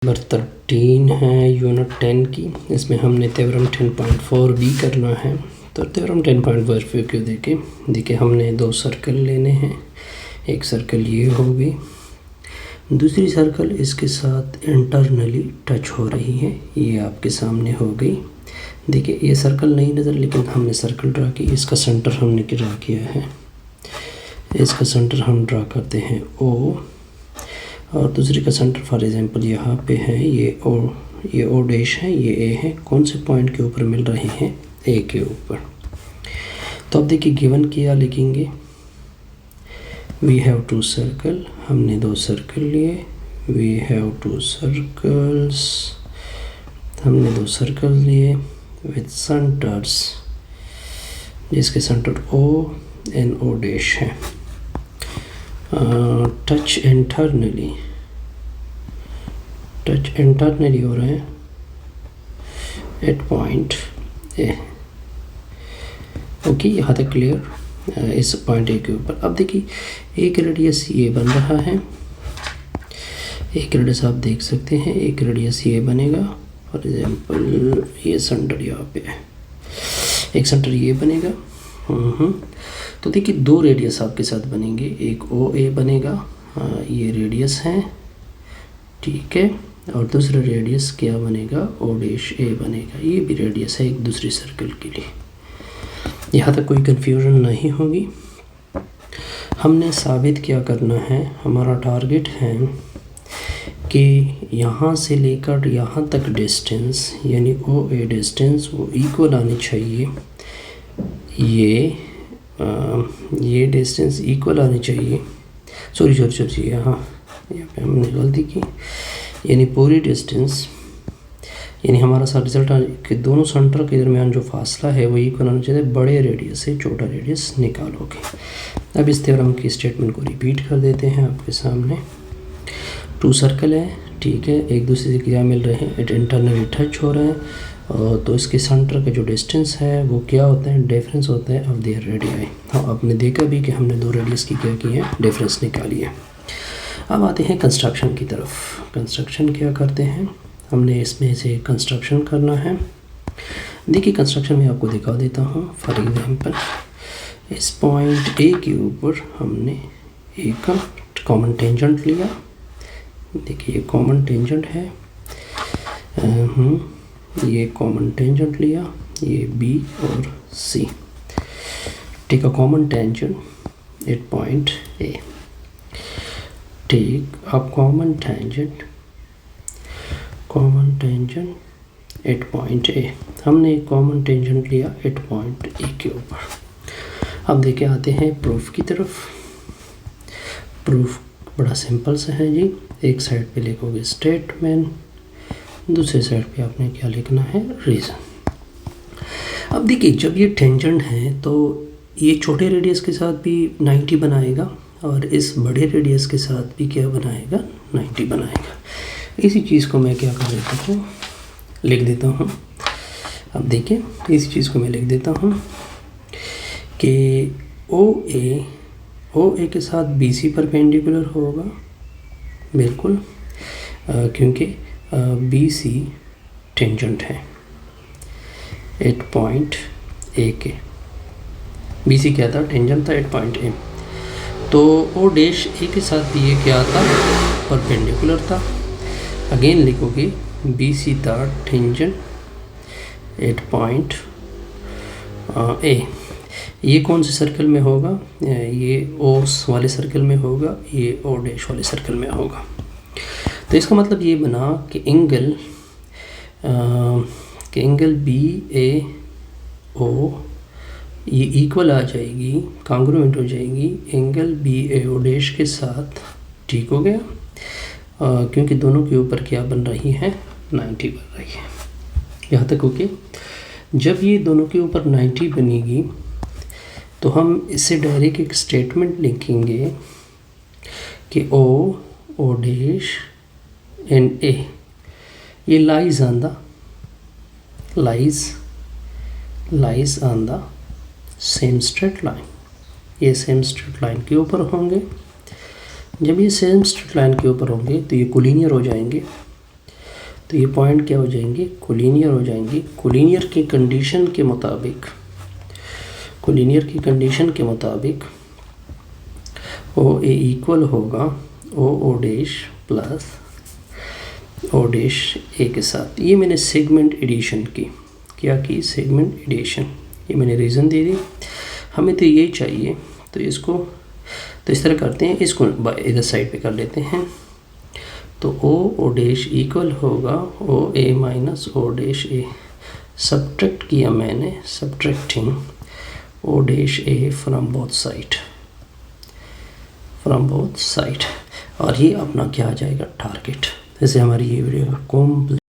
Number 13 है unit 10 की। इसमें हमने थ्योरम 10.4 भी करना है। तो थ्योरम 10.4 क्यों देखिए हमने दो सर्कल लेने हैं। एक सर्कल ये होगी, दूसरी सर्कल इसके साथ इंटरनली टच हो रही है। ये आपके सामने हो गई। देखिए ये सर्कल नहीं नज़र, लेकिन हमने सर्कल ड्रा की। इसका सेंटर हमने ड्रा किया है। इसका सेंटर हम ड्रा करते हैं O, और दूसरी का सेंटर फॉर एग्जांपल यहाँ पे है, ये O डैश है, ये A है। कौन से पॉइंट के ऊपर मिल रहे हैं? A के ऊपर। तो अब देखिए गिवन क्या लिखेंगे, वी हैव टू सर्कल, हमने दो सर्कल लिए। वी हैव टू सर्कल्स, हमने दो सर्कल लिए विथ सेंटर्स, जिसके centre O and O dash है। टच इंटरनली हो रहे हैं एट पॉइंट A। ओके, यहाँ तक क्लियर। इस पॉइंट A के ऊपर अब देखिए एक रेडियस ये बन रहा है। एक रेडियस आप देख सकते हैं, एक रेडियस ये बनेगा। फॉर एग्जांपल ये सेंटर यहाँ पे है, एक सेंटर ये बनेगा। तो देखिए दो रेडियस आपके साथ बनेंगे। एक OA बनेगा, ये रेडियस है, ठीक है। और दूसरा रेडियस क्या बनेगा? O डैश A बनेगा। ये भी रेडियस है एक दूसरी सर्कल के लिए। यहाँ तक कोई कन्फ्यूजन नहीं होगी। हमने साबित क्या करना है, हमारा टारगेट है कि यहाँ से लेकर यहाँ तक डिस्टेंस, यानी OA डिस्टेंस वो इक्वल आनी चाहिए। ये डिस्टेंस इक्वल आनी चाहिए। सॉरी यहाँ पे हमने गलती की। यानी पूरी डिस्टेंस, यानी हमारा सा रिजल्ट कि दोनों सेंटर के दरमियान जो फासला है वो इक्वल आना चाहिए। बड़े रेडियस से छोटा रेडियस निकालोगे। अब इस थ्योरम की स्टेटमेंट को रिपीट कर देते हैं आपके सामने। टू सर्कल है, ठीक है, एक दूसरे से क्या मिल रहे हैं? इट इंटरनली टच हो रहे हैं। तो इसके सेंटर का जो डिस्टेंस है वो क्या होता है? डिफरेंस होता है ऑफ देयर रेडियाई। हाँ, आपने देखा भी कि हमने दो रेडियस की क्या की है? डिफरेंस निकाली है। अब आते हैं कंस्ट्रक्शन की तरफ। कंस्ट्रक्शन क्या करते हैं, हमने इसमें से कंस्ट्रक्शन करना है। देखिए कंस्ट्रक्शन में आपको दिखा देता हूँ। फॉर एग्जांपल इस पॉइंट A के ऊपर हमने एक कॉमन टेंजेंट लिया। देखिए ये कॉमन टेंजेंट है, ये कॉमन टेंजेंट लिया, ये B और C। Take a common tangent at point A। Take a common tangent at point A। हमने एक कॉमन टेंजेंट लिया एट पॉइंट A के ऊपर। अब देखिए आते हैं प्रूफ की तरफ। प्रूफ बड़ा सिंपल सा है जी। एक साइड पे लिखोगे स्टेटमेंट, दूसरे साइड पे आपने क्या लिखना है? रीज़न। अब देखिए जब ये टेंजेंट है तो ये छोटे रेडियस के साथ भी 90 बनाएगा, और इस बड़े रेडियस के साथ भी क्या बनाएगा? 90 बनाएगा। इसी चीज़ को मैं क्या कर देता हूँ, लिख देता हूँ। अब देखिए इसी चीज़ को मैं लिख देता हूँ कि OA के साथ BC परपेंडिकुलर होगा, बिल्कुल, क्योंकि BC टेंजेंट है एट पॉइंट A के। BC क्या था? टेंजेंट था एट पॉइंट A। तो O डैश A के साथ भी ये क्या था? परपेंडिकुलर था। अगेन लिखोगे BC था टेंजेंट एट पॉइंट A। ये कौन से सर्कल में होगा? ये O वाले सर्कल में होगा, ये O डैश वाले सर्कल में होगा। तो इसका मतलब ये बना कि एंगल BAO ये इक्वल आ जाएगी, कांग्रुएंट हो जाएगी एंगल BAO डैश के साथ। ठीक हो गया, क्योंकि दोनों के ऊपर क्या बन रही है? 90 बन रही है। यहाँ तक ओके। जब ये दोनों के ऊपर 90 बनेगी तो हम इससे डायरेक्ट एक स्टेटमेंट लिखेंगे कि O डैश एंड A ये lies on the same straight line. ये सेम स्ट्रेट लाइन के ऊपर होंगे। जब ये सेम स्ट्रेट लाइन के ऊपर होंगे तो ये कोलिनियर हो जाएंगे। तो ये पॉइंट क्या हो जाएंगे, कोलिनियर हो जाएंगे। कोलिनियर की कंडीशन के मुताबिक ओ ए इक्वल होगा O dash plus O dash A के साथ। ये मैंने सेगमेंट एडिशन की, क्या की, सेगमेंट एडिशन। ये मैंने रीज़न दे दी, हमें तो यही चाहिए। तो इसको तो इस तरह करते हैं, इसको इधर साइड पे कर लेते हैं। तो ओ डैश इक्वल होगा O A minus O dash A. Subtract किया मैंने, subtracting O dash A from both side, और ये अपना क्या आ जाएगा, टारगेट। जैसे हमारी ये वीडियो कंप्लीट।